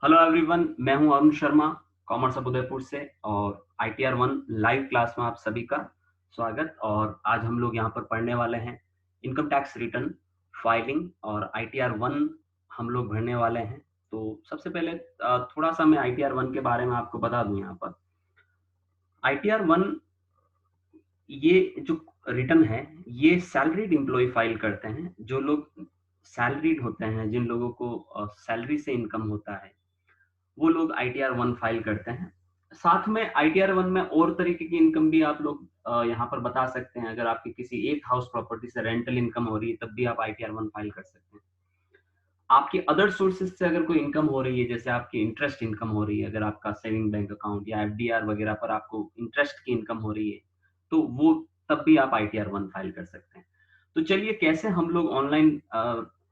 Hello everyone, मैं हूं Arun Sharma, commerce hub Udaipur से। और आईटीआर 1 लाइव क्लास में आप सभी का स्वागत। और आज हम लोग यहां पर पढ़ने वाले हैं इनकम टैक्स रिटर्न फाइलिंग और आईटीआर 1 हम लोग भरने वाले हैं। तो सबसे पहले थोड़ा सा मैं आईटीआर 1 के बारे में आपको बता दूं। यहाँ पर आईटीआर 1 ये जो रिटर्न है, ये सैलरीड एम्प्लॉय फाइल करते हैं। जो लोग सैलरीड होते हैं, जिन लोगों को सैलरी से इनकम होता है, वो लोग आईटीआर 1 फाइल करते हैं। साथ में आईटीआर 1 में और तरीके की इनकम भी आप लोग यहाँ पर बता सकते हैं। अगर आपकी किसी एक हाउस प्रॉपर्टी से रेंटल इनकम हो रही है, तब भी आप आईटीआर 1 फाइल कर सकते हैं। आपकी अदर सोर्सेज से अगर कोई इनकम हो रही है, जैसे आपकी इंटरेस्ट इनकम हो रही है, अगर आपका सेविंग बैंक अकाउंट या एफडीआर वगैरह पर आपको इंटरेस्ट की इनकम हो रही है, तो वो तब भी आप आईटीआर 1 फाइल कर सकते हैं। तो चलिए, कैसे हम लोग online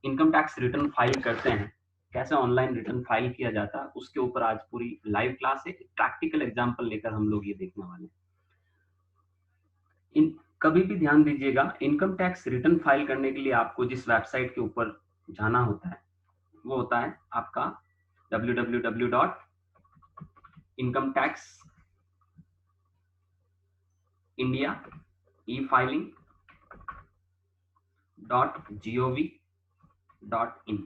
income tax return file करते हैं, कैसे ऑनलाइन रिटर्न फाइल किया जाता है, उसके ऊपर आज पूरी लाइव क्लास है। प्रैक्टिकल एग्जांपल लेकर हम लोग ये देखने वाले हैं। इन कभी भी ध्यान दीजिएगा, इनकम टैक्स रिटर्न फाइल करने के लिए आपको जिस वेबसाइट के ऊपर जाना होता है, वो होता है आपका www.incometaxindia.gov.in।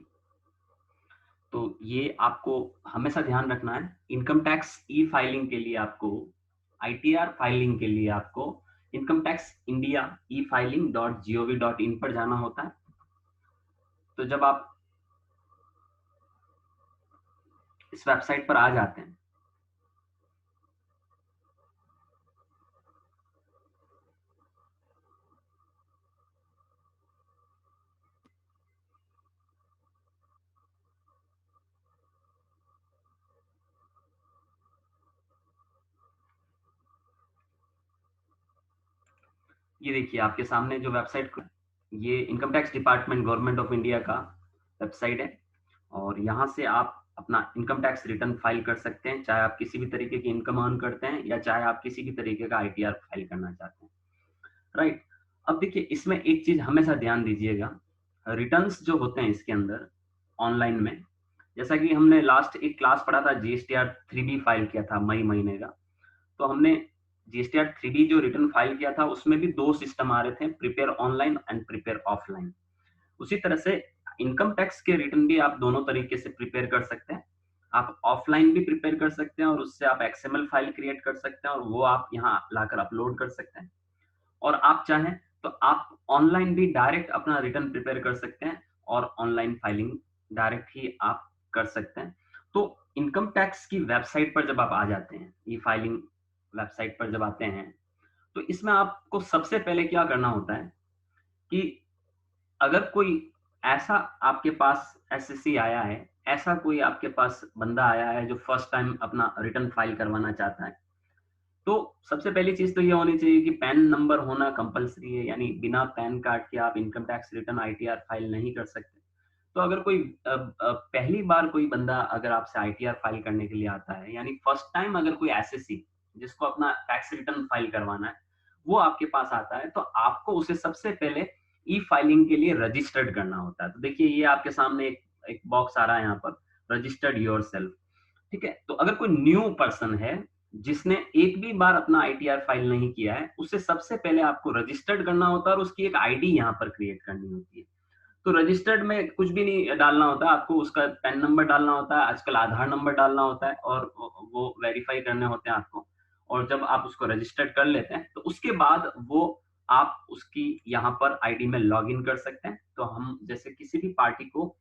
तो ये आपको हमेशा ध्यान रखना है। इनकम टैक्स ई फाइलिंग के लिए आपको, आईटीआर फाइलिंग के लिए आपको इनकम टैक्स इंडिया ई फाइलिंग .gov.in पर जाना होता है। तो जब आप इस वेबसाइट पर आ जाते हैं, ये देखिए आपके सामने जो वेबसाइट, ये income tax department government of India का वेबसाइट है। और यहाँ से आप अपना इनकम टैक्स रिटर्न फाइल कर सकते हैं, चाहे आप किसी भी तरीके की इनकम अर्न करते हैं या चाहे आप किसी भी तरीके का आईटीआर फाइल करना चाहते हैं। राइट। अब देखिए, इसमें एक चीज हमेशा ध्यान दीजिएगा, रिटर्न्स जो होते हैं इसके अंदर ऑनलाइन में, जैसा कि हमने लास्ट एक क्लास पढ़ा था, जीएसटीआर 3B फाइल किया था मई महीने का। तो हमने जीएसटीआर 3B जो रिटर्न फाइल किया था, उसमें भी दो सिस्टम आ रहे थे, prepare online and prepare offline. उसी तरह से इनकम टैक्स के रिटर्न भी आप दोनों तरीके से प्रिपेयर कर सकते हैं। आप ऑफलाइन भी प्रिपेयर कर सकते हैं और उससे आप एक्सएमएल फाइल क्रिएट कर सकते हैं और वो आप यहाँ लाकर अपलोड कर सकते हैं। और आप चाहें तो आप ऑनलाइन भी डायरेक्ट अपना रिटर्न प्रिपेयर कर सकते हैं और ऑनलाइन फाइलिंग डायरेक्ट ही आप कर सकते हैं। तो इनकम टैक्स की वेबसाइट पर जब आप आ जाते हैं, ई फाइलिंग वेबसाइट पर जब आते हैं, तो इसमें आपको सबसे पहले क्या करना होता है कि अगर कोई ऐसा आपके पास एसएससी आया है, ऐसा कोई आपके पास बंदा आया है जो फर्स्ट टाइम अपना रिटर्न फाइल करवाना चाहता है, तो सबसे पहली चीज तो ये होनी चाहिए कि पैन नंबर होना कंपलसरी है। यानी बिना पैन कार्ड के आप income tax return ITR file नहीं कर सकते। तो अगर कोई पहली बार कोई बंदा अगर आपसे आईटीआर फाइल करने के लिए आता है, यानी फर्स्ट टाइम अगर कोई एसएससी जिसको अपना टैक्स रिटर्न फाइल करवाना है, वो आपके पास आता है, तो आपको उसे सबसे पहले ई फाइलिंग के लिए रजिस्टर्ड करना होता है। तो देखिए, ये आपके सामने एक बॉक्स आ रहा है यहाँ पर, रजिस्टर्ड योर सेल्फ। ठीक है। तो अगर कोई न्यू पर्सन है जिसने एक भी बार अपना आईटीआर फाइल नहीं किया है, उससे सबसे पहले आपको रजिस्टर्ड करना होता है और उसकी एक आईडी यहाँ पर क्रिएट करनी होती है। तो रजिस्टर्ड में कुछ भी नहीं डालना होता, आपको उसका पैन नंबर डालना होता है, आजकल आधार नंबर डालना होता है और वो वेरीफाई करने होते हैं आपको। और जब आप उसको रजिस्टर्ड कर लेते हैं, तो उसके बाद वो आप उसकी यहाँ पर आईडी में लॉग इन कर सकते हैं। तो हम जैसे किसी भी पार्टी को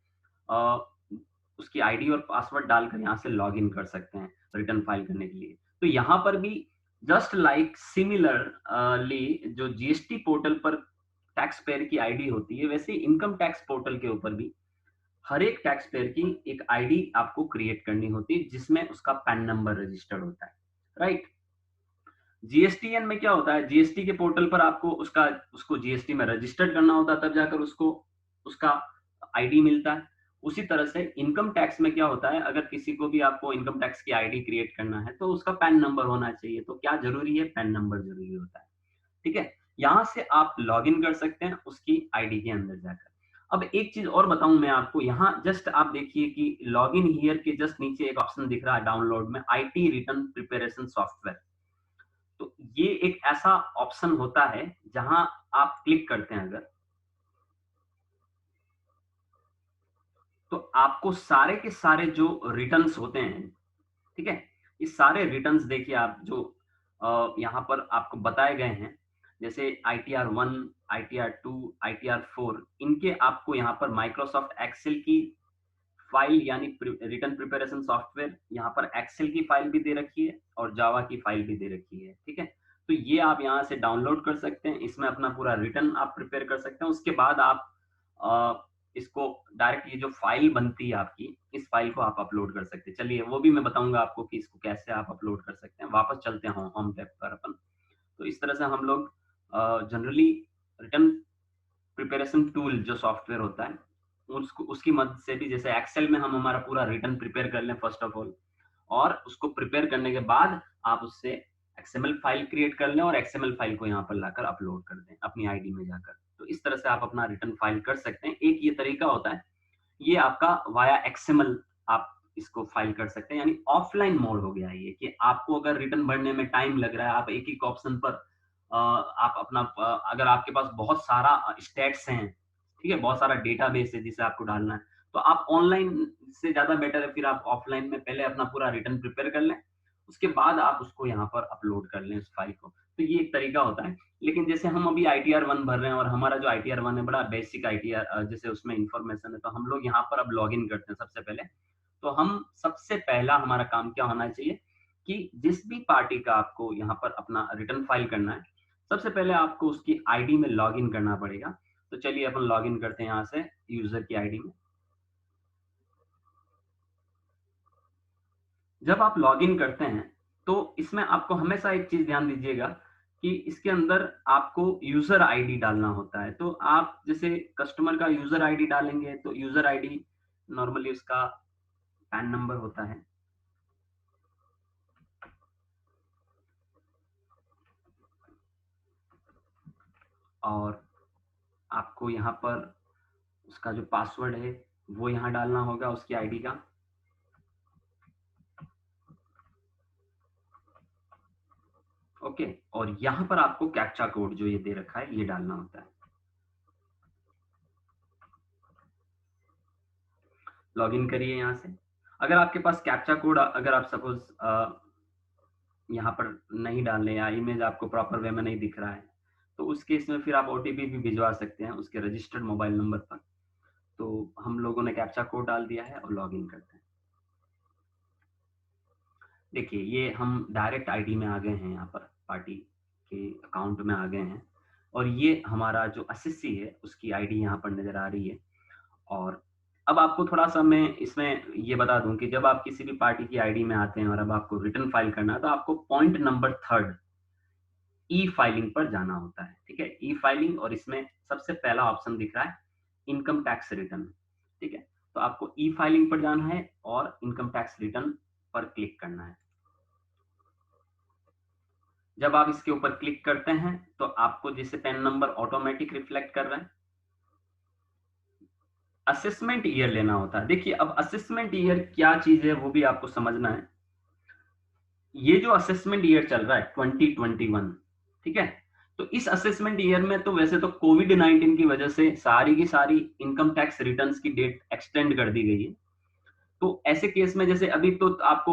उसकी आईडी और पासवर्ड डालकर यहाँ से लॉग इन कर सकते हैं रिटर्न फाइल करने के लिए। तो यहाँ पर भी जस्ट लाइक सिमिलरली जो जीएसटी पोर्टल पर टैक्स पेयर की आईडी होती है, वैसे इनकम टैक्स पोर्टल के ऊपर भी हर एक टैक्स पेयर की एक आईडी आपको क्रिएट करनी होती है, जिसमें उसका पैन नंबर रजिस्टर्ड होता है। राइट। जीएसटीएन में क्या होता है, जीएसटी के पोर्टल पर आपको उसको जीएसटी में रजिस्टर्ड करना होता है, तब जाकर उसको उसका आईडी मिलता है। उसी तरह से इनकम टैक्स में क्या होता है, अगर किसी को भी आपको इनकम टैक्स की आईडी क्रिएट करना है, तो उसका पैन नंबर होना चाहिए। तो क्या जरूरी है, पैन नंबर जरूरी होता है। ठीक है। यहाँ से आप लॉग इन कर सकते हैं उसकी आईडी के अंदर जाकर। अब एक चीज और बताऊं मैं आपको, यहाँ जस्ट आप देखिए कि लॉग इन हियर के जस्ट नीचे एक ऑप्शन दिख रहा है डाउनलोड में, आईटी रिटर्न प्रिपरेशन सॉफ्टवेयर। तो ये एक ऐसा ऑप्शन होता है जहां आप क्लिक करते हैं अगर, तो आपको सारे के सारे जो रिटर्न्स होते हैं, ठीक है, ये सारे रिटर्न्स देखिए आप जो यहाँ पर आपको बताए गए हैं, जैसे ITR 1, ITR 2, ITR 4, इनके आपको यहाँ पर माइक्रोसॉफ्ट एक्सेल की फाइल यानी रिटर्न प्रिपरेशन सॉफ्टवेयर, यहाँ पर एक्सेल की फाइल भी दे रखी है और जावा की फाइल भी दे रखी है, ठीक है। तो ये आप यहाँ से डाउनलोड कर सकते हैं, इसमें अपना पूरा रिटर्न आप प्रिपेयर कर सकते हैं। उसके बाद आप इसको डायरेक्ट, ये जो फाइल बनती है आपकी, इस फाइल को आप अपलोड कर सकते हैं। चलिए वो भी मैं बताऊंगा आपको कि इसको कैसे आप अपलोड कर सकते हैं। वापस चलते हैं होम टैब पर अपन। तो इस तरह से हम लोग जनरली रिटर्न प्रिपरेशन टूल जो सॉफ्टवेयर होता है, उसको उसकी मदद से भी, जैसे एक्सेल में हम हमारा पूरा रिटर्न प्रिपेयर कर लें फर्स्ट ऑफ ऑल, और उसको प्रिपेयर करने के बाद आप उससे एक्सएमएल फाइल क्रिएट कर लें और एक्सएमएल फाइल को यहाँ पर लाकर अपलोड कर दें अपनी आईडी में जाकर। तो इस तरह से आप अपना रिटर्न फाइल कर सकते हैं। एक ये तरीका होता है, ये आपका वाया एक्सएमएल आप इसको फाइल कर सकते हैं, यानी ऑफलाइन मोड हो गया ये, कि आपको अगर रिटर्न भरने में टाइम लग रहा है, आप एक एक ऑप्शन पर आप अपना अगर आपके पास बहुत सारा स्टैट्स हैं, ठीक है, बहुत सारा डेटाबेस है जिसे आपको डालना है, तो आप ऑनलाइन से ज्यादा बेटर है फिर आप ऑफलाइन में पहले अपना पूरा रिटर्न प्रिपेयर कर लें, उसके बाद आप उसको यहाँ पर अपलोड कर लें उस फाइल को। तो ये एक तरीका होता है। लेकिन जैसे हम अभी ITR 1 भर रहे हैं और हमारा जो ITR 1 है बड़ा बेसिक ITR, जैसे उसमें इंफॉर्मेशन है, तो हम लोग यहाँ पर अब लॉग इन करते हैं सबसे पहले। तो हम सबसे पहला हमारा काम क्या होना चाहिए कि जिस भी पार्टी का आपको यहाँ पर अपना रिटर्न फाइल करना है, सबसे पहले आपको उसकी आईडी में लॉग इन करना पड़ेगा। तो चलिए अपन लॉग इन करते हैं यहाँ से यूजर की आईडी में। जब आप लॉग इन करते हैं तो इसमें आपको हमेशा एक चीज ध्यान दीजिएगा कि इसके अंदर आपको यूजर आईडी डालना होता है। तो आप जैसे कस्टमर का यूजर आईडी डालेंगे तो यूजर आईडी नॉर्मली उसका पैन नंबर होता है, और आपको यहाँ पर उसका जो पासवर्ड है वो यहाँ डालना होगा उसकी आईडी का। ओके, और यहाँ पर आपको कैप्चा कोड जो ये दे रखा है ये डालना होता है। लॉग इन करिए यहाँ से। अगर आपके पास कैप्चा कोड, अगर आप सपोज यहाँ पर नहीं डालने या इमेज आपको प्रॉपर वे में नहीं दिख रहा है, तो उस केस में फिर आप ओटीपी भी भिजवा सकते हैं उसके रजिस्टर्ड मोबाइल नंबर पर। तो हम लोगों ने कैप्चा कोड डाल दिया है और लॉग इन करते हैं। देखिए ये हम डायरेक्ट आईडी में आ गए हैं, यहाँ पर पार्टी के अकाउंट में आ गए हैं, और ये हमारा जो एसएससी है उसकी आईडी यहाँ पर नजर आ रही है। और अब आपको थोड़ा सा मैं इसमें ये बता दूं कि जब आप किसी भी पार्टी की आईडी में आते हैं और अब आपको रिटर्न फाइल करना है, तो आपको पॉइंट नंबर 3 ई फाइलिंग पर जाना होता है। ठीक है, ई फाइलिंग, और इसमें सबसे पहला ऑप्शन दिख रहा है इनकम टैक्स रिटर्न। ठीक है, तो आपको ई फाइलिंग पर जाना है और इनकम टैक्स रिटर्न पर क्लिक करना है। जब आप इसके ऊपर क्लिक करते हैं तो आपको जैसे पैन नंबर ऑटोमेटिक रिफ्लेक्ट कर रहा है, असेसमेंट ईयर लेना होता है। देखिए अब असेसमेंट ईयर क्या चीज है वो भी आपको समझना है। ये जो असेसमेंट ईयर चल रहा है 2021, ठीक है, तो इस असेसमेंट ईयर में तो वैसे तो कोविड-19 की वजह से सारी की सारी इनकम टैक्स रिटर्न्स की डेट एक्सटेंड कर दी गई है। तो ऐसे केस में जैसे अभी तो आपको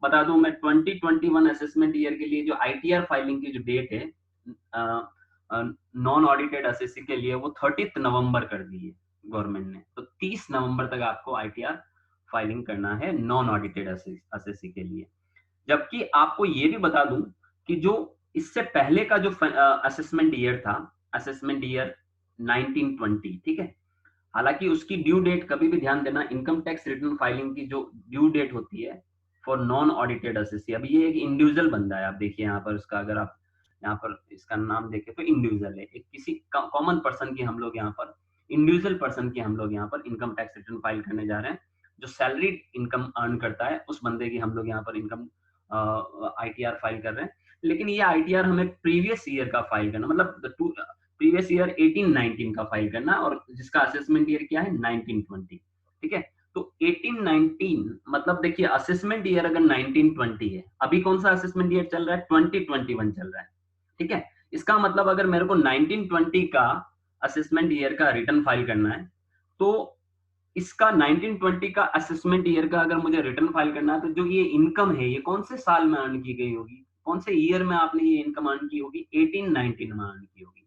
बता दूं मैं, 2021 असेसमेंट ईयर के लिए जो आईटीआर फाइलिंग की जो डेट है नॉन ऑडिटेड असेसी के लिए, वो 30 नवंबर कर दी है गवर्नमेंट ने। तो 30 नवंबर तक आपको आईटीआर फाइलिंग करना है नॉन ऑडिटेड असेसी के लिए। जबकि आपको ये भी बता दूं कि जो इससे पहले का जो असेसमेंट ईयर था, असेसमेंट ईयर 1920, ठीक है, हालांकि उसकी ड्यू डेट, कभी भी ध्यान देना, इनकम टैक्स रिटर्न फाइलिंग की जो ड्यू डेट होती है फॉर नॉन ऑडिटेड असेसी, अभी ये एक इंडिविजुअल बंदा है, आप देखिए यहाँ पर उसका, अगर आप यहाँ पर इसका नाम देखें तो इंडिविजुअल है, एक किसी कॉमन पर्सन की हम लोग यहाँ पर, इंडिविजुअल पर्सन की हम लोग यहाँ पर इनकम टैक्स रिटर्न फाइल करने जा रहे हैं। जो सैलरीड इनकम अर्न करता है उस बंदे की हम लोग यहाँ पर इनकम आईटीआर फाइल कर रहे हैं। लेकिन ये आईटीआर हमें प्रीवियस ईयर का फाइल करना, मतलब प्रीवियस ईयर 18-19 का फाइल करना है और जिसका असेसमेंट ईयर क्या है 19-20। ठीक है, तो 18-19 मतलब देखिए असेसमेंट ईयर अगर 19-20 है, अभी कौन सा असेसमेंट ईयर चल रहा है 2021 चल रहा है। ठीक है, इसका मतलब अगर मेरे को 19-20 का असेसमेंट ईयर का रिटर्न फाइल करना है तो इसका 19-20 का असेसमेंट ईयर का अगर मुझे रिटर्न फाइल करना है तो जो ये इनकम है ये कौन से साल में अर्न की गई होगी, कौन से ईयर में आपने ये इनकम अर्न की होगी, 18-19 में अर्न की होगी।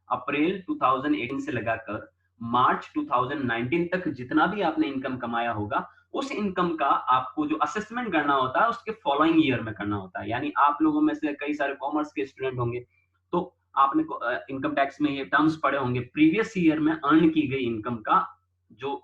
अप्रैल 2018 से लगाकर मार्च 2019 तक जितना भी आपने इनकम कमाया होगा उस इनकम का आपको जो असेसमेंट करना होता है उसके फॉलोइंग ईयर में करना होता है। यानी आप लोगों में से कई सारे कॉमर्स के स्टूडेंट होंगे तो आपने इनकम टैक्स में ये टर्म्स पढ़े होंगे, प्रीवियस ईयर में अर्न की गई इनकम का जो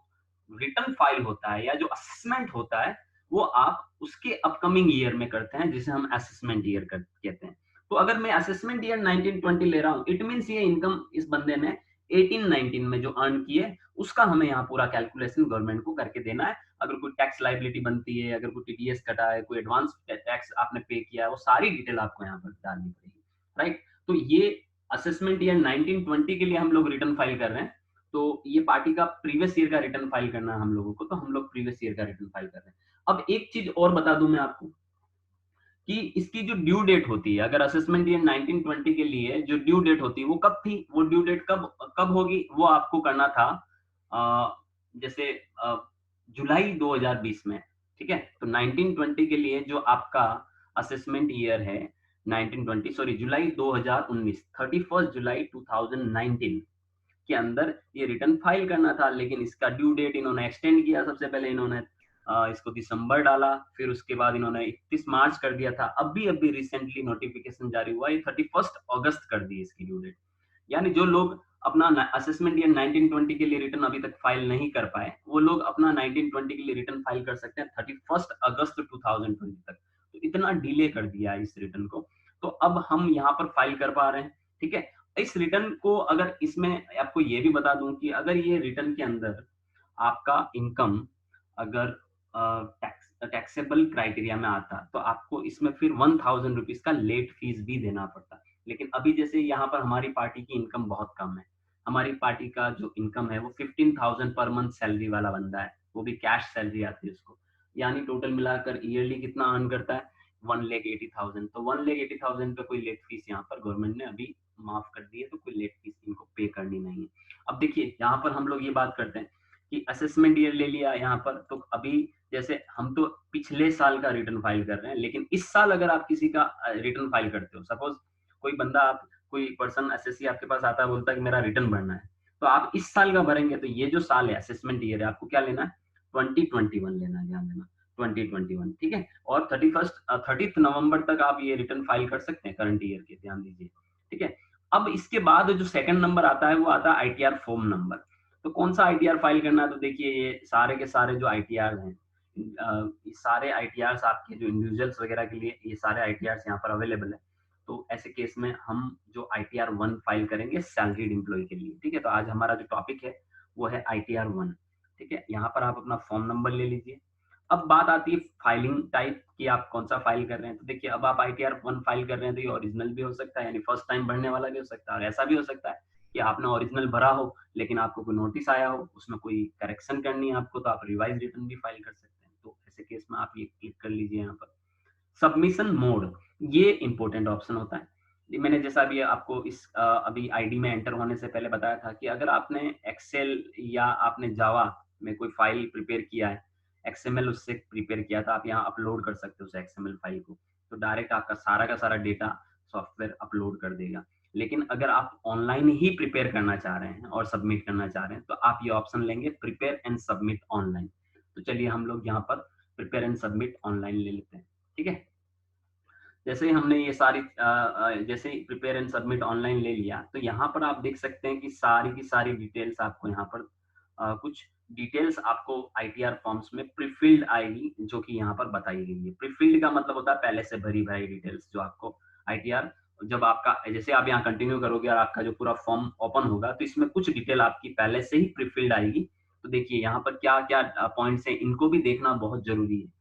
रिटर्न फाइल होता है या जो असेसमेंट होता है वो आप उसके अपकमिंग ईयर में करते हैं जिसे हम असेसमेंट ईयर कहते हैं। तो अगर मैं असेसमेंट ईयर 19-20 ले रहा हूं इट मींस ये इनकम इस बंदे ने 18-19 में जो अर्न की है उसका हमें यहाँ पूरा कैलकुलेशन गवर्नमेंट को करके देना है। अगर कोई टैक्स लाइबिलिटी बनती है, अगर कोई टीडीएस कटा है, कोई एडवांस टैक्स आपने पे किया है, वो सारी डिटेल आपको यहाँ पर डालनी पड़ेगी। राइट, तो ये असेसमेंट ईयर 19-20 के लिए हम लोग रिटर्न फाइल कर रहे हैं। तो ये पार्टी का प्रीवियस ईयर का रिटर्न फाइल करना है हम लोगों को, तो हम लोग प्रीवियस ईयर का रिटर्न फाइल कर रहे हैं। अब एक चीज और बता दूं मैं आपको कि इसकी जो ड्यू डेट होती है, अगर असेसमेंट ईयर 19-20 के लिए जो ड्यू डेट होती है वो कब थी, वो ड्यू डेट कब कब होगी, वो आपको करना था जैसे जुलाई 2020 में। ठीक है, तो 19-20 के लिए जो आपका असेसमेंट ईयर है 19-20 सॉरी जुलाई 2019 31 जुलाई 2019 के अंदर ये रिटर्न फाइल करना था, लेकिन इसका ड्यू डेट इन्होंने एक्सटेंड किया। सबसे पहले इन्होंने इसको दिसंबर डाला, फिर उसके बाद इन्होंने 31 मार्च कर दिया था। अभी रिसेंटली नोटिफिकेशन जारी हुआ, ये 31 अगस्त कर दी इसकी ड्यू डेट। यानी जो लोग अपना असेसमेंट ईयर 19-20 के लिए रिटर्न अभी तक फाइल नहीं कर पाए वो लोग अपना 19-20 के लिए रिटर्न फाइल कर सकते हैं 31 अगस्त 2020 तक। तो इतना डिले कर दिया है इस रिटर्न को, तो अब हम यहाँ पर फाइल कर पा रहे हैं। ठीक है, इस रिटर्न को अगर इसमें आपको ये भी बता दूं कि अगर ये रिटर्न के अंदर आपका इनकम अगर टैक्सेबल क्राइटेरिया में आता तो आपको इसमें फिर 1000 रुपीज का लेट फीस भी देना पड़ता। लेकिन अभी जैसे यहाँ पर हमारी पार्टी की इनकम बहुत कम है, हमारी पार्टी का जो इनकम है वो 15,000 पर मंथ सैलरी वाला बंदा है, वो भी कैश सैलरी आती है उसको। यानी टोटल मिलाकर ईयरली कितना अर्न करता है 1,80,000। तो 1,80,000 पे कोई लेट फीस यहाँ पर गवर्नमेंट ने अभी माफ कर दी है, तो कोई लेट फीस इनको पे करनी नहीं है। अब देखिए यहाँ पर हम लोग ये बात करते हैं कि असेसमेंट ईयर ले लिया यहाँ पर, तो अभी जैसे हम तो पिछले साल का रिटर्न फाइल कर रहे हैं, लेकिन इस साल अगर आप किसी का रिटर्न फाइल करते हो, सपोज कोई बंदा आप कोई पर्सन एसएससी आपके पास आता है बोलता है कि मेरा रिटर्न भरना है, तो आप इस साल का भरेंगे तो ये जो साल है असेसमेंट ईयर है आपको क्या लेना है 2021 लेना है, ध्यान देना 2021। ठीक है, और 30 नवंबर तक आप ये रिटर्न फाइल कर सकते हैं करंट ईयर के, ध्यान दीजिए। ठीक है, अब इसके बाद जो सेकंड नंबर आता है वो आता है आईटीआर फॉर्म नंबर। तो कौन सा आईटीआर फाइल करना है, तो देखिए ये सारे के सारे जो आईटीआर हैं, सारे आईटीआर आपके जो इंडिविजुअल्स वगैरह के लिए ये सारे आईटीआर यहाँ पर अवेलेबल है। तो ऐसे केस में हम जो आईटीआर 1 फाइल करेंगे सैलरीड एम्प्लॉय के लिए। ठीक है, तो आज हमारा जो टॉपिक है वो है आईटीआर 1। ठीक है, यहाँ पर आप अपना फॉर्म नंबर ले लीजिए। अब बात आती है फाइलिंग टाइप की, आप कौन सा फाइल कर रहे हैं। तो देखिए अब आप आईटीआर 1 फाइल कर रहे हैं तो ये ओरिजिनल भी हो सकता है, यानी फर्स्ट टाइम भरने वाला भी हो सकता है, और ऐसा भी हो सकता है कि आपने ओरिजिनल भरा हो लेकिन आपको कोई नोटिस आया हो उसमें कोई करेक्शन करनी है आपको, तो आप रिवाइज रिटर्न भी फाइल कर सकते हैं। तो ऐसे केस में आप ये क्लिक कर लीजिए यहाँ पर सबमिशन मोड, ये इंपॉर्टेंट ऑप्शन होता है। मैंने जैसा अभी आपको इस अभी आईडी में एंटर होने से पहले बताया था कि अगर आपने एक्सेल या आपने जावा में कोई फाइल प्रिपेयर किया है, एक्सएमएल उससे प्रिपेयर किया था, आप यहाँ अपलोड कर सकते हो उस एक्सएमएल फाइल को, तो डायरेक्ट आपका सारा का सारा डेटा सॉफ्टवेयर अपलोड कर देगा। लेकिन अगर आप ऑनलाइन ही प्रिपेयर करना चाह रहे हैं और सबमिट करना चाह रहे हैं तो आप ये ऑप्शन लेंगे प्रिपेयर एंड सबमिट ऑनलाइन। तो चलिए हम लोग यहाँ पर प्रिपेयर एंड सबमिट ऑनलाइन ले लेते हैं। ठीक है, जैसे ही हमने ये सारी जैसे ही प्रिपेयर एंड सबमिट ऑनलाइन ले लिया तो यहाँ पर आप देख सकते हैं कि सारी की सारी डिटेल्स आपको यहाँ पर कुछ डिटेल्स आपको आईटीआर फॉर्म्स में प्रीफिल्ड आएगी जो कि यहाँ पर बताई गई है। प्रीफिल्ड का मतलब होता है पहले से भरी भरी डिटेल्स जो आपको आईटीआर, जब आपका जैसे आप यहाँ कंटिन्यू करोगे और आपका जो पूरा फॉर्म ओपन होगा तो इसमें कुछ डिटेल आपकी पहले से ही प्रीफिल्ड आएगी। तो देखिए यहाँ पर क्या क्या पॉइंट्स हैं, इनको भी देखना बहुत जरूरी है।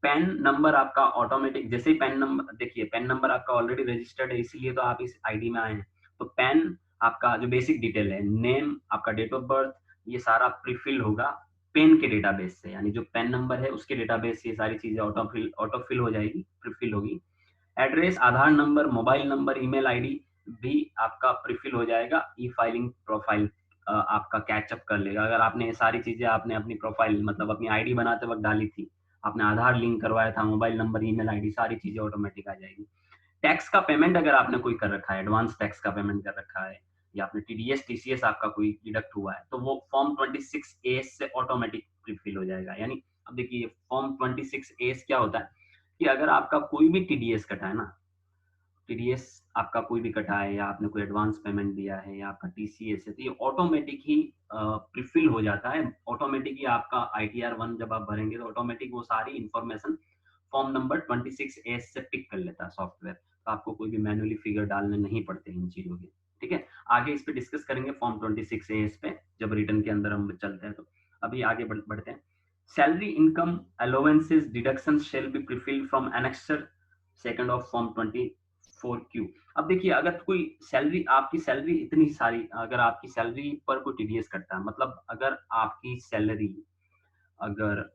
पैन नंबर आपका ऑटोमेटिक, जैसे ही पैन नंबर देखिए पैन नंबर आपका ऑलरेडी रजिस्टर्ड है इसलिए तो आप इस आईडी में आए हैं। तो पैन आपका जो बेसिक डिटेल है, नेम, आपका डेट ऑफ बर्थ, ये सारा प्रीफिल होगा पेन के डेटाबेस से, यानी जो पेन नंबर है उसके डेटाबेस से ये सारी चीजें ऑटोफिल हो जाएगी, प्रीफिल होगी। Address, Aadhaar number, mobile number, email ID भी आपका प्रीफिल हो जाएगा। ई फाइलिंग प्रोफाइल आपका कैचअप कर लेगा। अगर आपने ये सारी चीजें आपने अपनी प्रोफाइल मतलब अपनी आईडी बनाते वक्त डाली थी, आपने आधार लिंक करवाया था, मोबाइल नंबर, ईमेल आईडी, सारी चीजें ऑटोमेटिक आ जाएगी। टैक्स का पेमेंट अगर आपने कोई कर रखा है, एडवांस टैक्स का पेमेंट कर रखा है, या आपने टीडीएस टीसीएस आपका कोई डिडक्ट हुआ है, तो वो फॉर्म 26A से ऑटोमेटिक प्रीफिल हो जाएगा। यानी अब देखिए फॉर्म 26A क्या होता है कि अगर आपका कोई भी टीडीएस कटा है ना, टीडीएस आपका कोई भी कटा है, या आपने कोई एडवांस पेमेंट दिया है, या आपका टीसीएस है, तो ये ऑटोमेटिक ही प्रीफिल हो जाता है। ऑटोमेटिक ही आपका ITR-1 जब आप भरेंगे तो ऑटोमेटिक वो सारी इंफॉर्मेशन फॉर्म नंबर 26A से पिक कर लेता है सॉफ्टवेयर। तो आपको कोई भी मैन्युअली फिगर डालने नहीं पड़ते इन चीजों के। ठीक है, आगे इस पे डिस्कस करेंगे फॉर्म 26A पे जब रिटर्न के अंदर हम चलते हैं। तो अभी आगे बढ़ते हैं। Salary, income, allowances, deductions shall be prefilled from annexure second of form 24Q। अब देखिए अगर कोई सैलरी, आपकी सैलरी इतनी सारी, अगर आपकी सैलरी पर कोई टीडीएस करता है, मतलब अगर आपकी सैलरी, अगर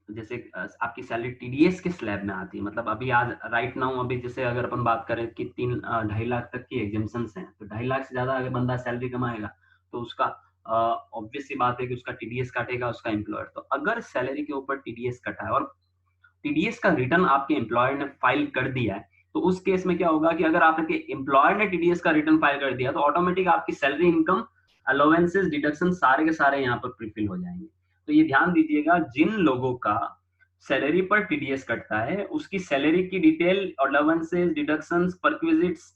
जैसे आपकी सैलरी टीडीएस के स्लैब में आती है, मतलब अभी आज राइट नाउ अभी जैसे अगर अपन बात करें कि 2.5 लाख तक की एग्जेम्पशंस हैं, तो 2.5 लाख से ज्यादा अगर बंदा सैलरी कमाएगा तो उसका ऑब्वियस सी बात है कि उसका टीडीएस काटेगा उसका एम्प्लॉयर। तो अगर सैलरी के ऊपर टीडीएस कटा है और टीडीएस का रिटर्न आपके एम्प्लॉयर ने फाइल कर दिया है, तो उस केस में क्या होगा कि अगर आपके एम्प्लॉयर ने टीडीएस का रिटर्न फाइल कर दिया तो ऑटोमेटिक आपकी सैलरी, इनकम, अलाउंसेस, डिडक्शन सारे के सारे यहाँ पर प्रीफिल हो जाएंगे। तो ये ध्यान दीजिएगा, जिन लोगों का सैलरी पर टीडीएस कटता है उसकी सैलरी की detail, allowances, deductions, perquisites,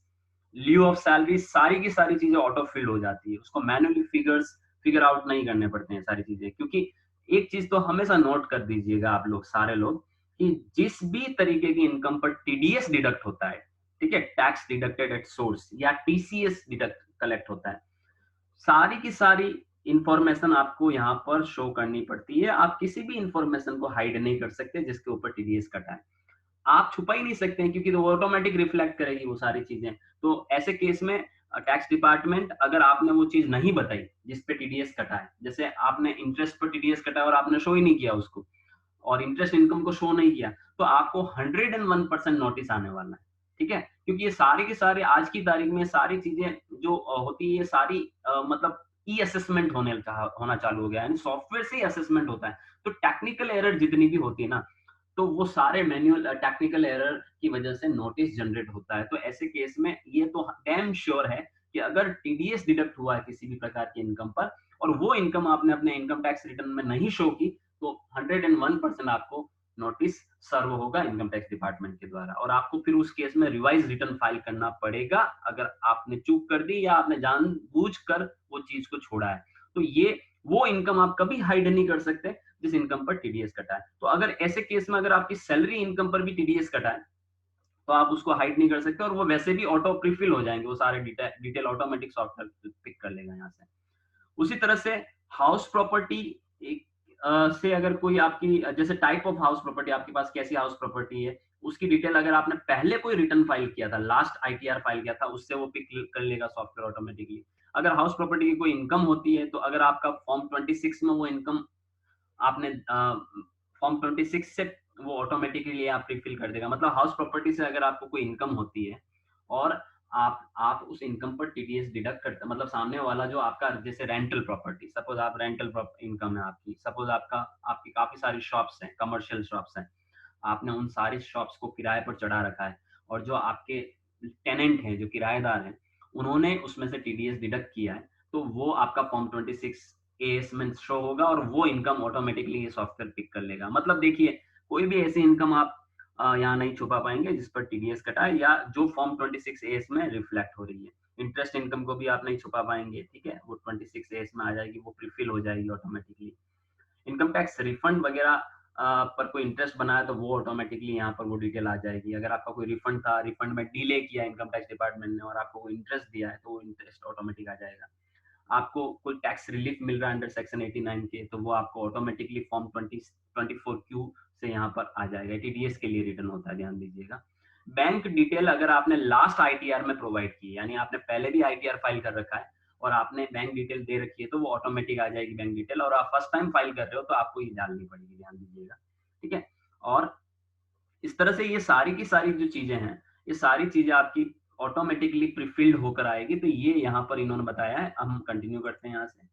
leave of salary, सारी की सारी चीजें ऑटो फिल्ड हो जाती है। उसको मैन्युअली फिगर आउट नहीं करने पड़ते हैं सारी चीजें। क्योंकि एक चीज तो हमेशा नोट कर दीजिएगा आप लोग सारे लोग, कि जिस भी तरीके की इनकम पर टीडीएस डिडक्ट होता है, ठीक है, टैक्स डिडक्टेड एट सोर्स, या टीसीएस डिडक्ट कलेक्ट होता है, सारी की सारी इंफॉर्मेशन आपको यहाँ पर शो करनी पड़ती है। आप किसी भी इंफॉर्मेशन को हाइड नहीं कर सकते जिसके ऊपर टीडीएस कटा है, आप छुपा ही नहीं सकते हैं, क्योंकि वो ऑटोमेटिक रिफ्लेक्ट करेगी वो सारी चीजें। तो ऐसे केस में टैक्स डिपार्टमेंट, अगर आपने वो चीज नहीं बताई जिस पे टीडीएस कटा है, जैसे आपने इंटरेस्ट पर टीडीएस कटा है और आपने शो ही नहीं किया उसको, और इंटरेस्ट इनकम को शो नहीं किया, तो आपको 101% नोटिस आने वाला है। ठीक है, क्योंकि ये सारी की सारी आज की तारीख में सारी चीजें जो होती है, ये सारी मतलब ई असेसमेंट होना चालू हो गया है, सॉफ्टवेयर से ही असेसमेंट होता है। तो टेक्निकल एरर जितनी भी होती है ना, तो वो सारे मैनुअल टेक्निकल एरर की वजह से नोटिस जनरेट होता है। तो ऐसे केस में ये तो डैम श्योर है कि अगर टीडीएस डिडक्ट हुआ है किसी भी प्रकार की इनकम पर, और वो इनकम आपने अपने इनकम टैक्स रिटर्न में नहीं शो की, तो 101% आपको नोटिस सर्व होगा इनकम टैक्स डिपार्टमेंट के द्वारा, और आपको फिर उस केस में रिवाइज रिटर्न फाइल करना पड़ेगा अगर आपने चूक कर दी या आपने जानबूझकर वो चीज को छोड़ा है। तो ये वो इनकम आप कभी हाइड नहीं कर सकते जिस इनकम पर टीडीएस कटा है। तो अगर ऐसे केस में अगर आपकी सैलरी इनकम पर भी टीडीएस कटा है तो आप उसको हाइड नहीं कर सकते, और वो वैसे भी ऑटो प्रीफिल हो जाएंगे, वो सारे डिटेल ऑटोमेटिक सॉफ्टवेयर पिक कर लेगा यहाँ से। उसी तरह से हाउस प्रॉपर्टी से अगर कोई आपकी, जैसे टाइप ऑफ हाउस प्रॉपर्टी, आपके पास कैसी हाउस प्रॉपर्टी है उसकी डिटेल अगर आपने पहले कोई रिटर्न फाइल किया था, लास्ट आईटीआर फाइल किया था, उससे वो पिक कर लेगा सॉफ्टवेयर ऑटोमेटिकली। अगर हाउस प्रॉपर्टी की कोई इनकम होती है तो अगर आपका फॉर्म 26 में वो इनकम आपने फॉर्म 26 से वो ऑटोमेटिकली आप रिफिल कर देगा। मतलब हाउस प्रॉपर्टी से अगर आपको कोई इनकम होती है और आप उस इनकम पर टीडीएस डिडक्ट करते, मतलब सामने वाला जो आपका, जैसे रेंटल प्रॉपर्टी, सपोज आप रेंटल इनकम है आपकी, सपोज आपकी काफी सारी शॉप्स हैं, कमर्शियल शॉप्स हैं, आपने उन सारी शॉप्स को किराए पर चढ़ा रखा है, और जो आपके टेनेंट हैं, जो किराएदार हैं, उन्होंने उसमें से टीडीएस डिडक्ट किया है, तो वो आपका फॉर्म 26A में शो होगा और वो इनकम ऑटोमेटिकली ये सॉफ्टवेयर पिक कर लेगा। मतलब देखिए कोई भी ऐसी इनकम आप यहाँ नहीं छुपा पाएंगे जिस पर टीडीएस कटा है या जो फॉर्म 26A में रिफ्लेक्ट हो रही है। इंटरेस्ट इनकम को भी आप नहीं छुपा पाएंगे, ठीक है, वो 26A में आ जाएगी, वो प्रीफिल हो जाएगी ऑटोमेटिकली। इनकम टैक्स रिफंड वगैरह पर कोई इंटरेस्ट बनाया तो वो ऑटोमेटिकली यहाँ पर वो डिटेल आ जाएगी। अगर आपका कोई रिफंड था, रिफंड में डिले किया इनकम टैक्स डिपार्टमेंट ने और आपको कोई इंटरेस्ट दिया है तो वो इंटरेस्ट ऑटोमेटिक आ जाएगा। आपको कोई टैक्स रिलीफ मिल रहा है अंडर सेक्शन 89 के, तो वो आपको ऑटोमेटिकली फॉर्म 24Q से यहाँ पर आ जाएगा। टीडीएस के लिए रिटर्न होता है, ध्यान दीजिएगा। बैंक डिटेल अगर आपने लास्ट आईटीआर में प्रोवाइड की, यानी आपने पहले भी आईटीआर फाइल कर रखा है और आपने बैंक डिटेल दे रखी है, तो वो ऑटोमेटिक आ जाएगी बैंक डिटेल, और आप फर्स्ट टाइम फाइल कर रहे हो तो आपको ये डालनी पड़ेगी, ध्यान दीजिएगा। ठीक है, और इस तरह से ये सारी की सारी जो चीजें हैं, ये सारी चीजें आपकी ऑटोमेटिकली प्रीफिल्ड होकर आएगी। तो ये यहाँ पर इन्होंने बताया है। हम कंटिन्यू करते हैं यहाँ से।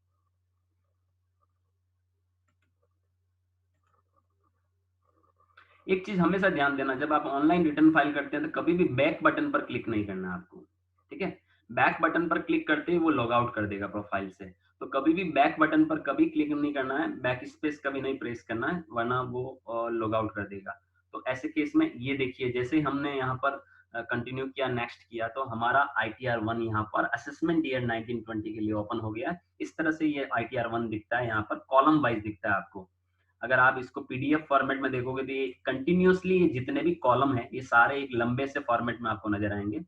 एक चीज हमेशा ध्यान देना, जब आप ऑनलाइन रिटर्न फाइल करते हैं तो कभी भी बैक बटन पर क्लिक नहीं करना है आपको। ठीक है, बैक बटन पर क्लिक करते ही वो लॉग आउट कर देगा प्रोफाइल से। तो कभी भी बैक बटन पर कभी क्लिक नहीं करना है, बैक स्पेस कभी नहीं प्रेस करना है, वरना वो लॉग आउट कर देगा। तो ऐसे केस में ये देखिए, जैसे हमने यहाँ पर कंटिन्यू किया, नेक्स्ट किया, तो हमारा ITR-1 यहाँ पर असेसमेंट ईयर 1920 के लिए ओपन हो गया। इस तरह से ये ITR-1 दिखता है, यहाँ पर कॉलम वाइज दिखता है आपको। अगर आप इसको पीडीएफ फॉर्मेट में देखोगे तो ये कंटिन्यूअसली जितने भी कॉलम है ये सारे एक लंबे से फॉर्मेट में आपको नजर आएंगे।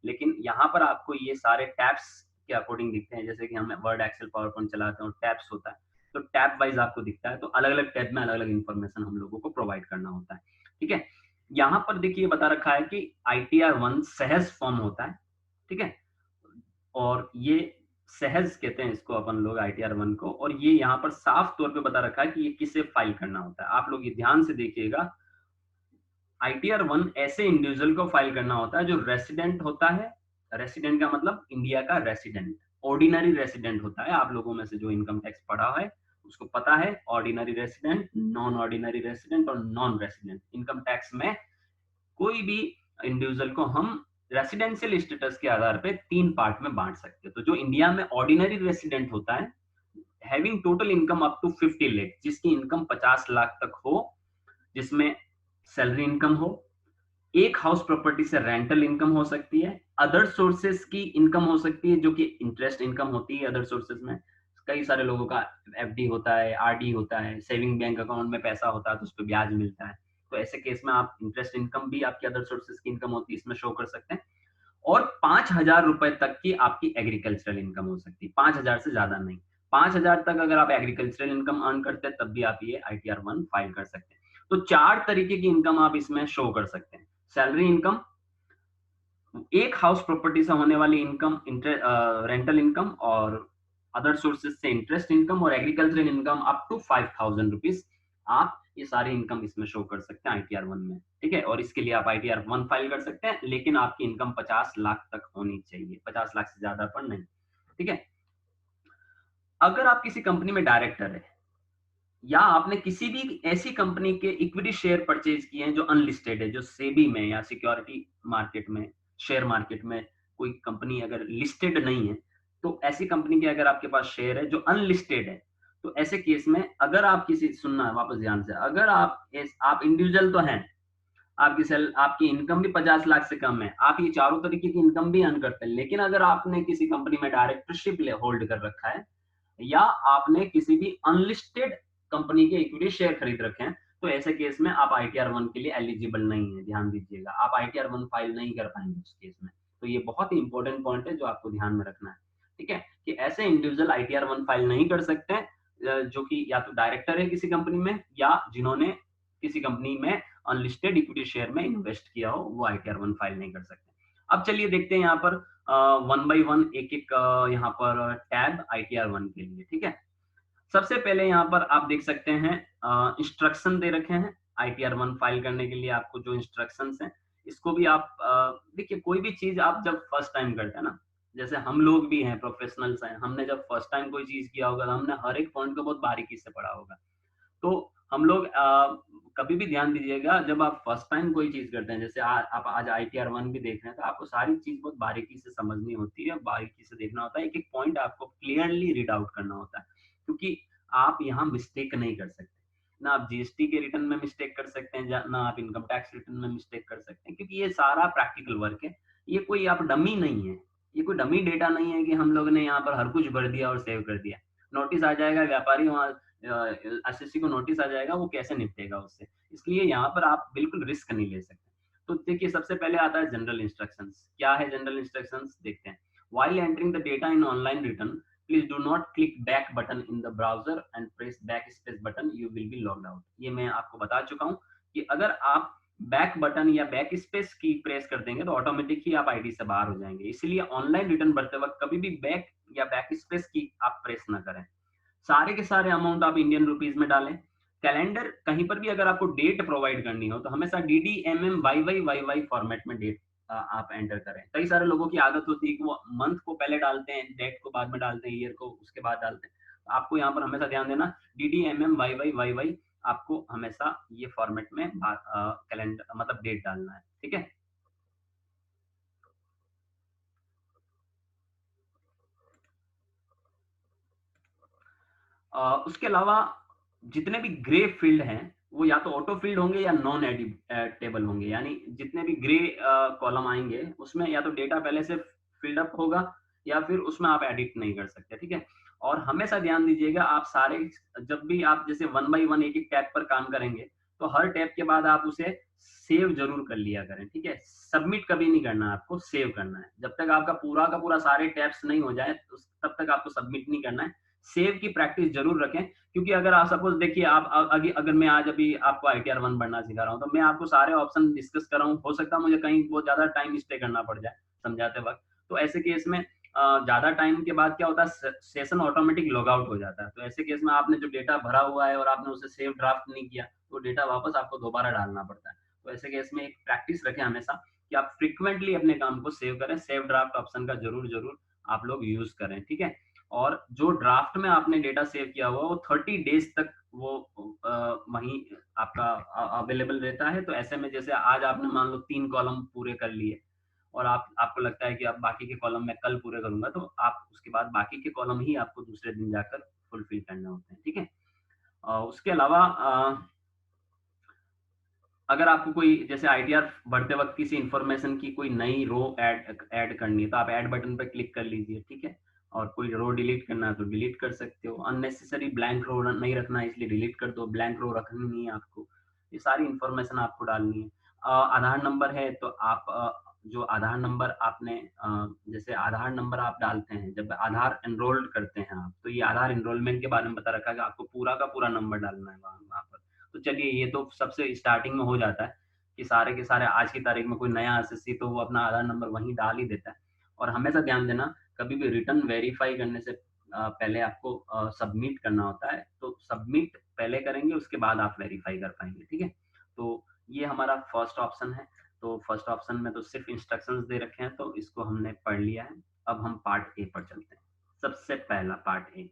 लेकिन यहाँ पर आपको ये सारे टैब्स के अकॉर्डिंग दिखते हैं। जैसे कि हम वर्ड, एक्सेल, पावर पॉइंट चलाते हैं, टैब्स होता है, तो टैब वाइज आपको दिखता है। तो अलग अलग टैब में अलग अलग इन्फॉर्मेशन हम लोगों को प्रोवाइड करना होता है। ठीक है, यहाँ पर देखिए बता रखा है कि ITR-1 सहज फॉर्म होता है। ठीक है, और ये सहज कहते हैं इसको अपन लोग ITR-1 को, और ये यहाँ पर साफ तौर पे बता रखा है कि ये किसे फाइल करना होता है। आप लोग ये ध्यान से देखिएगा, ITR-1 ऐसे इंडिविजुअल को फाइल करना होता है जो रेसिडेंट होता है। रेसिडेंट का मतलब इंडिया का रेसिडेंट, ऑर्डिनरी रेसिडेंट होता है। आप लोगों में से जो इनकम टैक्स पढ़ा है उसको पता है, ordinary resident, non ordinary resident और नॉन रेसिडेंट। इनकम टैक्स में कोई भी इंडिविजुअल को हम रेसिडेंशियल स्टेटस के आधार पे 3 पार्ट में बांट सकते हैं। तो जो इंडिया में ऑर्डिनरी रेसिडेंट होता है, having total income up to 50 lakh, जिसकी इनकम 50 लाख तक हो, जिसमें सैलरी इनकम हो, एक हाउस प्रॉपर्टी से रेंटल इनकम हो सकती है, अदर सोर्सेस की इनकम हो सकती है जो कि इंटरेस्ट इनकम होती है। अदर सोर्सेस में कई सारे लोगों का FD होता है, RD होता है, सेविंग बैंक अकाउंट में पैसा होता है तो उस पर ब्याज मिलता है। तो ऐसे केस में आप इंटरेस्ट इनकम भी आपकी अदर सोर्सेस की इनकम होती है, इसमें शो कर सकते हैं। और 5,000 रुपए तक की आपकी एग्रीकल्चरल इनकम हो सकती है, 5,000 से ज्यादा नहीं। 5,000 तक अगर आप एग्रीकल्चरल इनकम अर्न करते हैं तब भी आप ये ITR-1 फाइल कर सकते हैं। तो 4 तरीके की इनकम आप इसमें शो कर सकते हैं। सैलरी इनकम, एक हाउस प्रॉपर्टी से होने वाली इनकम, रेंटल इनकम, और अदर सोर्सेज से इंटरेस्ट इनकम, और agricultural income up to 5,000 rupees. आप ये सारी इनकम इसमें शो कर सकते हैं ITR-1 में। ठीक है, और इसके लिए आप ITR-1 फाइल कर सकते हैं, लेकिन आपकी इनकम 50 लाख तक होनी चाहिए, 50 लाख से ज्यादा पर नहीं। ठीक है, अगर आप किसी कंपनी में डायरेक्टर है, या आपने किसी भी ऐसी कंपनी के इक्विटी शेयर परचेज किए हैं जो अनलिस्टेड है, जो सेबी में या सिक्योरिटी मार्केट में, शेयर मार्केट में कोई कंपनी अगर लिस्टेड नहीं है, तो ऐसी कंपनी के अगर आपके पास शेयर है जो अनलिस्टेड है, तो ऐसे केस में अगर आप किसी, सुनना है वापस ध्यान से, अगर आप इंडिविजुअल तो हैं, आपकी इनकम भी 50 लाख से कम है, आप ये चारों तरीके की इनकम भी अर्न करते हैं, लेकिन अगर आपने किसी कंपनी में डायरेक्टरशिप होल्ड कर रखा है, या आपने किसी भी अनलिस्टेड कंपनी के इक्विटी शेयर खरीद रखे हैं, तो ऐसे केस में आप ITR-1 के लिए एलिजिबल नहीं है। ध्यान दीजिएगा, आप ITR-1 फाइल नहीं कर पाएंगे उस केस में। तो ये बहुत ही इंपॉर्टेंट पॉइंट है जो आपको ध्यान में रखना है। ठीक है, कि ऐसे इंडिविजुअल ITR-1 फाइल नहीं कर सकते जो कि या तो डायरेक्टर है किसी कंपनी में, या जिन्होंने किसी कंपनी में अनलिस्टेड इक्विटी शेयर में इन्वेस्ट किया हो, वो ITR-1 फाइल नहीं कर सकते। अब चलिए देखते हैं यहाँ पर वन बाई वन, एक एक यहाँ पर टैब ITR-1 के लिए। ठीक है, सबसे पहले यहाँ पर आप देख सकते हैं इंस्ट्रक्शन दे रखे हैं ITR-1 फाइल करने के लिए। आपको जो इंस्ट्रक्शंस हैं, इसको भी आप देखिए, कोई भी चीज आप जब फर्स्ट टाइम करते हैं ना, जैसे हम लोग भी हैं, प्रोफेशनल्स हैं, हमने जब फर्स्ट टाइम कोई चीज किया होगा तो हमने हर एक पॉइंट को बहुत बारीकी से पढ़ा होगा। तो हम लोग कभी भी ध्यान दीजिएगा, जब आप फर्स्ट टाइम कोई चीज करते हैं, जैसे आप आज ITR-1 भी देख रहे हैं, तो आपको सारी चीज बहुत बारीकी से समझनी होती है, बारीकी से देखना होता है, एक एक पॉइंट आपको क्लियरली रीड आउट करना होता है, क्योंकि आप यहाँ मिस्टेक नहीं कर सकते। ना आप GST के रिटर्न में मिस्टेक कर सकते हैं, ना आप इनकम टैक्स रिटर्न में मिस्टेक कर सकते हैं, क्योंकि ये सारा प्रैक्टिकल वर्क है। ये कोई आप डमी नहीं है, ये कोई डमी डेटा नहीं है कि हम लोग ने यहाँ पर हर कुछ भर दिया और सेव कर दिया। नोटिस आ जाएगा, व्यापारी वहाँ SSC को नोटिस आ जाएगा, वो कैसे निपटेगा उससे। इसलिए यहाँ पर आप बिल्कुल रिस्क नहीं ले सकते। तो देखिए, सबसे पहले आता है जनरल इंस्ट्रक्शंस। क्या है जनरल इंस्ट्रक्शंस, देखते हैं। While entering the data in online return, please do not click back button in the browser and press backspace button, you will be logged out। ये मैं आपको बता चुका हूँ कि अगर आप बैक बटन या बैक स्पेस की प्रेस कर देंगे तो ऑटोमेटिक ही आप आईडी से बाहर हो जाएंगे। इसलिए ऑनलाइन रिटर्न भरते वक्त कभी भी बैक या बैक स्पेस की आप प्रेस ना करें। सारे के सारे अमाउंट आप इंडियन रुपीज में डालें। कैलेंडर कहीं पर भी अगर आपको डेट प्रोवाइड करनी हो तो हमेशा DDMM YY फॉर्मेट में डेट आप एंटर करें। कई सारे लोगों की आदत होती है कि वो मंथ को पहले डालते हैं, डेट को बाद में डालते हैं, ईयर को उसके बाद डालते हैं। तो आपको यहाँ पर हमेशा ध्यान देना DDMM YY आपको हमेशा ये फॉर्मेट में कैलेंडर मतलब डेट डालना है, ठीक है। उसके अलावा जितने भी ग्रे फील्ड हैं वो या तो ऑटो फील्ड होंगे या नॉन एडिटेबल होंगे, यानी जितने भी ग्रे कॉलम आएंगे उसमें या तो डेटा पहले से फिल्ड अप होगा या फिर उसमें आप एडिट नहीं कर सकते, ठीक है। और हमेशा ध्यान दीजिएगा आप सारे, जब भी आप जैसे 1 बाई 1 एक एक टैब पर काम करेंगे तो हर टैब के बाद आप उसे सेव जरूर कर लिया करें, ठीक है। सबमिट कभी नहीं करना, आपको सेव करना है। जब तक आपका पूरा का पूरा सारे टैब्स नहीं हो जाए तब तक आपको सबमिट नहीं करना है। सेव की प्रैक्टिस जरूर रखें, क्योंकि अगर आप सपोज देखिए आप अगर मैं आज अभी आपको ITR 1 बढ़ना सिखा रहा हूँ तो मैं आपको सारे ऑप्शन डिस्कस कर रहा हूँ, हो सकता है मुझे कहीं बहुत ज्यादा टाइम स्टे करना पड़ जाए समझाते वक्त। तो ऐसे केस में ज्यादा टाइम के बाद क्या होता है, सेशन ऑटोमेटिक लॉग आउट हो जाता है। तो ऐसे केस में आपने जो डेटा भरा हुआ है और आपने उसे सेव ड्राफ्ट नहीं किया तो डेटा वापस आपको दोबारा डालना पड़ता है। तो ऐसे केस में एक प्रैक्टिस रखें हमेशा कि आप फ्रिक्वेंटली अपने काम को सेव करें। सेव ड्राफ्ट ऑप्शन का जरूर जरूर आप लोग यूज करें, ठीक है। और जो ड्राफ्ट में आपने डेटा सेव किया हुआ वो 30 डेज तक वो वहीं आपका अवेलेबल रहता है। तो ऐसे में जैसे आज आपने मान लो 3 कॉलम पूरे कर लिए और आपको लगता है कि अब बाकी के कॉलम मैं कल पूरे करूंगा, तो आप उसके बाद बाकी के कॉलम ही आपको दूसरे दिन जाकर फुलफिल करने होते हैं, ठीक है। उसके अलावा अगर आपको कोई जैसे ITR भरते वक्त किसी इंफॉर्मेशन की कोई नई रो ऐड करनी है तो आप ऐड बटन पर क्लिक कर लीजिए, ठीक है। और कोई रो डिलीट करना है तो डिलीट कर सकते हो। अननेसेसरी ब्लैंक रो नहीं रखना है इसलिए डिलीट कर दो, ब्लैंक रो रखनी नहीं है आपको। ये सारी इंफॉर्मेशन आपको डालनी है। आधार नंबर है तो आप जो आधार नंबर आपने जैसे आधार नंबर आप डालते हैं जब आधार एनरोल्ड करते हैं आप, तो ये आधार एनरोलमेंट के बारे में बता रखा है कि आपको पूरा का पूरा नंबर डालना है वहाँ पर। तो चलिए ये तो सबसे स्टार्टिंग में हो जाता है कि सारे के सारे आज की तारीख में कोई नया एसएससी तो वो अपना आधार नंबर वहीं डाल ही देता है। और हमेशा ध्यान देना कभी भी रिटर्न वेरीफाई करने से पहले आपको सबमिट करना होता है, तो सबमिट पहले करेंगे उसके बाद आप वेरीफाई कर पाएंगे, ठीक है। तो ये हमारा फर्स्ट ऑप्शन है। तो फर्स्ट ऑप्शन में तो सिर्फ इंस्ट्रक्शंस दे रखे हैं तो इसको हमने पढ़ लिया है। अब हम पार्ट ए पर चलते हैं। सबसे पहला part A,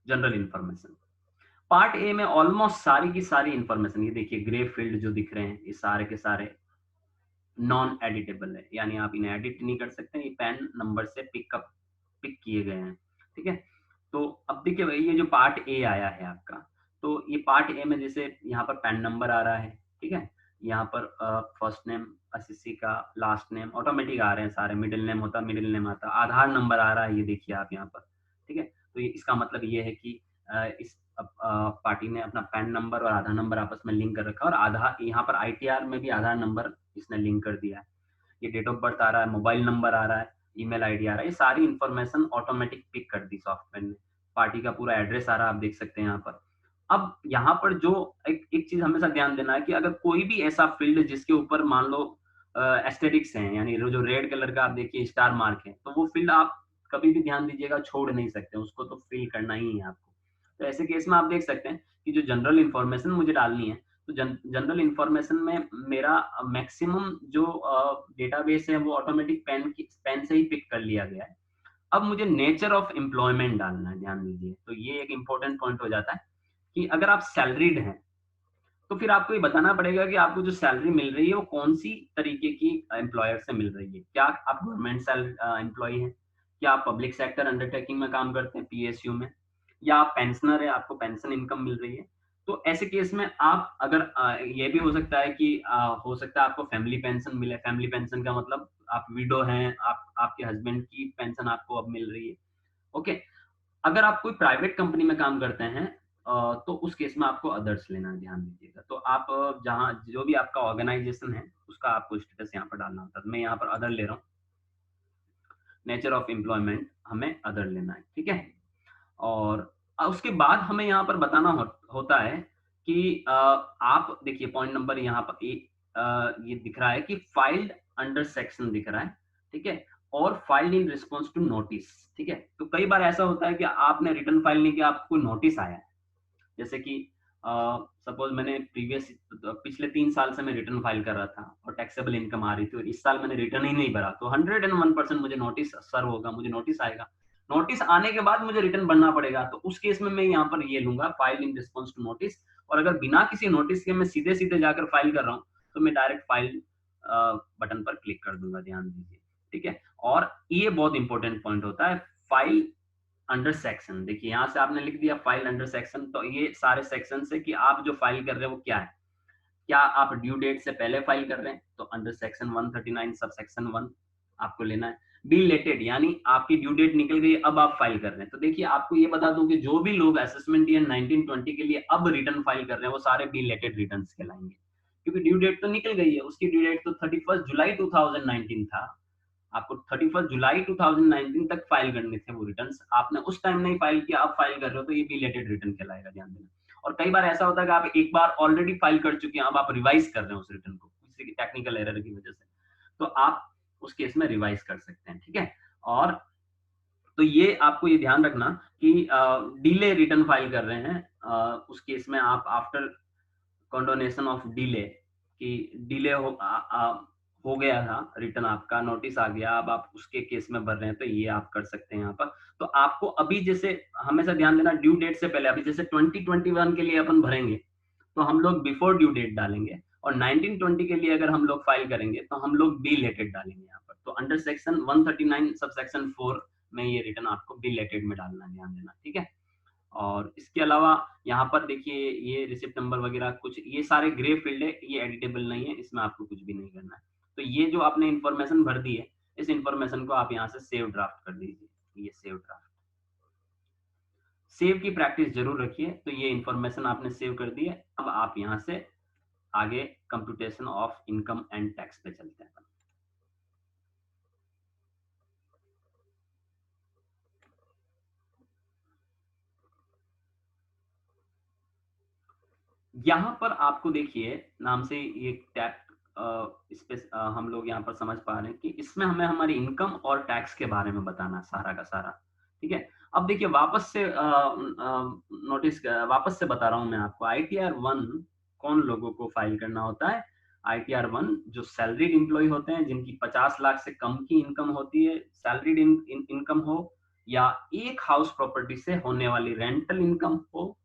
general information. Part A में ऑलमोस्ट सारी की सारी इंफॉर्मेशन, ये देखिए ग्रे फील्ड जो दिख रहे हैं ये सारे के सारे नॉन एडिटेबल है, यानी आप इन्हें एडिट नहीं कर सकते, ये पैन नंबर से पिक किए गए हैं, ठीक है। तो अब देखिए भाई ये जो पार्ट ए आया है आपका, तो ये पार्ट ए में जैसे यहाँ पर पैन नंबर आ रहा है, ठीक है। यहाँ पर फर्स्ट नेम एसएससी का, लास्ट नेम ऑटोमेटिक आ रहे हैं सारे, मिडिल नेम होता मिडिल नेम आता, आधार नंबर आ रहा है ये देखिए आप यहाँ पर, ठीक है। तो ये इसका मतलब ये है कि इस पार्टी ने अपना पैन नंबर और आधार नंबर आपस में लिंक कर रखा है और आधार यहाँ पर ITR में भी आधार नंबर इसने लिंक कर दिया है। ये डेट ऑफ बर्थ आ रहा है, मोबाइल नंबर आ रहा है, ईमेल आईडी आ रहा है, ये सारी इंफॉर्मेशन ऑटोमेटिक पिक कर दी सॉफ्टवेयर ने। पार्टी का पूरा एड्रेस आ रहा है आप देख सकते हैं यहाँ पर। अब यहाँ पर जो एक चीज हमेशा ध्यान देना है कि अगर कोई भी ऐसा फील्ड जिसके ऊपर मान लो एस्टेरिक्स हैं, यानी जो रेड कलर का आप देखिए स्टार मार्क है, तो वो फील्ड आप कभी भी ध्यान दीजिएगा छोड़ नहीं सकते, उसको तो फिल करना ही है आपको। तो ऐसे केस में आप देख सकते हैं कि जो जनरल इंफॉर्मेशन मुझे डालनी है तो जनरल इंफॉर्मेशन में मेरा मैक्सिमम जो डेटाबेस है वो ऑटोमेटिक पेन से ही पिक कर लिया गया है। अब मुझे नेचर ऑफ एम्प्लॉयमेंट डालना है, ध्यान दीजिए। तो ये एक इंपॉर्टेंट पॉइंट हो जाता है कि अगर आप सैलरीड हैं तो फिर आपको ये बताना पड़ेगा कि आपको जो सैलरी मिल रही है वो कौन सी तरीके की एम्प्लॉयर से मिल रही है। क्या आप गवर्नमेंट एम्प्लॉय हैं, क्या आप पब्लिक सेक्टर अंडरटेकिंग में काम करते हैं PSU में, या आप पेंशनर है आपको पेंशन इनकम मिल रही है। तो ऐसे केस में आप अगर ये भी हो सकता है कि हो सकता है आपको फैमिली पेंशन मिले। फैमिली पेंशन का मतलब आप विडो हैं, आप आपके हस्बैंड की पेंशन आपको अब मिल रही है, ओके। अगर आप कोई प्राइवेट कंपनी में काम करते हैं तो उस केस में आपको अदर्स लेना है, ध्यान दीजिएगा। तो आप जहाँ जो भी आपका ऑर्गेनाइजेशन है उसका आपको स्टेटस यहाँ पर डालना होता है। तो मैं यहाँ पर अदर ले रहा हूँ, नेचर ऑफ एम्प्लॉयमेंट हमें अदर लेना है, ठीक है। और उसके बाद हमें यहाँ पर बताना होता है कि आप देखिए पॉइंट नंबर यहाँ पर ये दिख रहा है कि फाइल्ड अंडर सेक्शन दिख रहा है, ठीक है, और filed in response to notice, ठीक है। तो कई बार ऐसा होता है कि आपने रिटर्न फाइल नहीं किया, आपको नोटिस आया है, जैसे कि सपोज मैंने पिछले 3 साल से मैं रिटर्न फाइल कर रहा था और टैक्सेबल इनकम आ रही थी और इस साल मैंने रिटर्न ही नहीं भरा, तो 101% मुझे नोटिस सर्व होगा, मुझे नोटिस आएगा। नोटिस आने के बाद मुझे रिटर्न भरना पड़ेगा, तो उस केस में मैं यहाँ पर ये लूंगा file in response to notice. और अगर बिना किसी नोटिस के मैं सीधे सीधे जाकर फाइल कर रहा हूँ, तो मैं डायरेक्ट फाइल बटन पर क्लिक कर दूंगा, ध्यान दीजिए, ठीक है। और ये बहुत इंपॉर्टेंट पॉइंट होता है, फाइल अंडर सेक्शन। देखिए यहाँ से आपने लिख दिया फाइल अंडर सेक्शन, तो ये सारे सेक्शन है कि आप जो फाइल कर रहे हैं वो क्या है। क्या आप ड्यू डेट से पहले फाइल कर रहे हैं, तो अंडर सेक्शन 139 सब सेक्शन 1 आपको लेना है। बी लेटेड यानी आपकी ड्यू डेट निकल गई, अब आप फाइल कर रहे हैं। तो देखिए आपको ये बता दूं कि जो भी लोग असेसमेंट ईयर 1920 के लिए अब रिटर्न फाइल कर रहे हैं वो सारे बी लेटेड रिटर्न कहलाएंगे, क्योंकि ड्यू डेट तो निकल गई है, उसकी ड्यू डेट तो 31 जुलाई 2019 था। आपको 31 जुलाई 2019 तक फाइल करने थे वो रिटर्न्स, आपने उस टाइम नहीं फाइल किया, अब फाइल कर रहे हो, तो ये बिलेटेड रिटर्न कहलाएगा, ध्यान देना। और कई बार ऐसा होता है कि आप एक बार ऑलरेडी फाइल कर चुके हैं, अब आप रिवाइज कर रहे हैं उस रिटर्न को किसी की टेक्निकल एरर की वजह से, तो आप उस केस में रिवाइज कर सकते हैं, ठीक है। और तो ये आपको ये ध्यान रखना कि डिले रिटर्न फाइल कर रहे हैं, उस केस में आप आफ्टर कंडोनेशन ऑफ डिले कि डिले हो गया था, रिटर्न आपका नोटिस आ गया, अब आप उसके केस में भर रहे हैं, तो ये आप कर सकते हैं यहाँ पर। तो आपको अभी जैसे हमेशा ध्यान देना ड्यू डेट से पहले, अभी जैसे 2021 के लिए अपन भरेंगे तो हम लोग बिफोर ड्यू डेट डालेंगे, और 1920 के लिए अगर हम लोग फाइल करेंगे तो हम लोग बी लेटेड डालेंगे यहाँ पर। तो अंडर सेक्शन 139 सब सेक्शन 4 में ये रिटर्न आपको बी लेटेड में डालना है, ध्यान देना, ठीक है। और इसके अलावा यहाँ पर देखिए ये रिसिप्ट नंबर वगैरह कुछ ये सारे ग्रे फील्ड है, ये एडिटेबल नहीं है, इसमें आपको कुछ भी नहीं करना है। तो ये जो आपने इंफॉर्मेशन भर दी है, इस इंफॉर्मेशन को आप यहाँ से सेव ड्राफ्ट कर दीजिए, ये सेव ड्राफ्ट। सेव की प्रैक्टिस जरूर रखिए। तो ये इंफॉर्मेशन आपने सेव कर दी है, अब आप यहाँ से आगे computation of income and tax पे चलते हैं। यहाँ पर आपको देखिए नाम से ये टैग इस पे हम लोग यहाँ पर समझ पा रहे हैं कि इसमें हमें हमारी इनकम और टैक्स के बारे में बताना सारा का सारा, ठीक है। अब देखिए वापस से नोटिस वापस से बता रहा हूँ मैं आपको, ITR 1 कौन लोगों को फाइल करना होता है। ITR 1 जो सैलरीड एम्प्लॉय होते हैं, जिनकी 50 लाख से कम की इनकम होती है, सैलरीड इनकम हो या एक हाउस प्रॉपर्टी से होने वाली रेंटल इनकम हो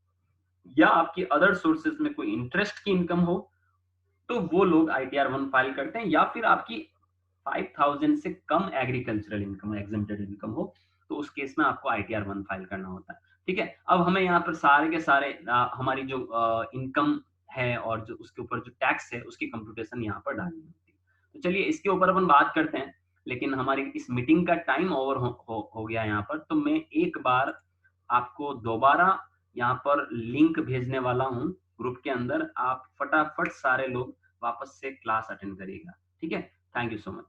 या आपकी अदर सोर्सेज में कोई इंटरेस्ट की इनकम हो, तो वो लोग ITR 1 फाइल करते हैं। या फिर आपकी 5000 से कम एग्रीकल्चरल इनकम एग्जेम्प्टेड इनकम हो, तो उस केस में आपको ITR 1 फाइल करना होता है, ठीक है। अब हमें यहाँ पर सारे के सारे हमारी जो इनकम है और जो उसके ऊपर जो टैक्स है उसकी कंप्यूटेशन यहाँ पर डालनी होती है। तो चलिए इसके ऊपर अपन बात करते हैं, लेकिन हमारी इस मीटिंग का टाइम ओवर हो गया यहाँ पर। तो मैं एक बार आपको दोबारा यहाँ पर लिंक भेजने वाला हूँ ग्रुप के अंदर, आप फटाफट सारे लोग वापस से क्लास अटेंड करिएगा, ठीक है। Thank you so much.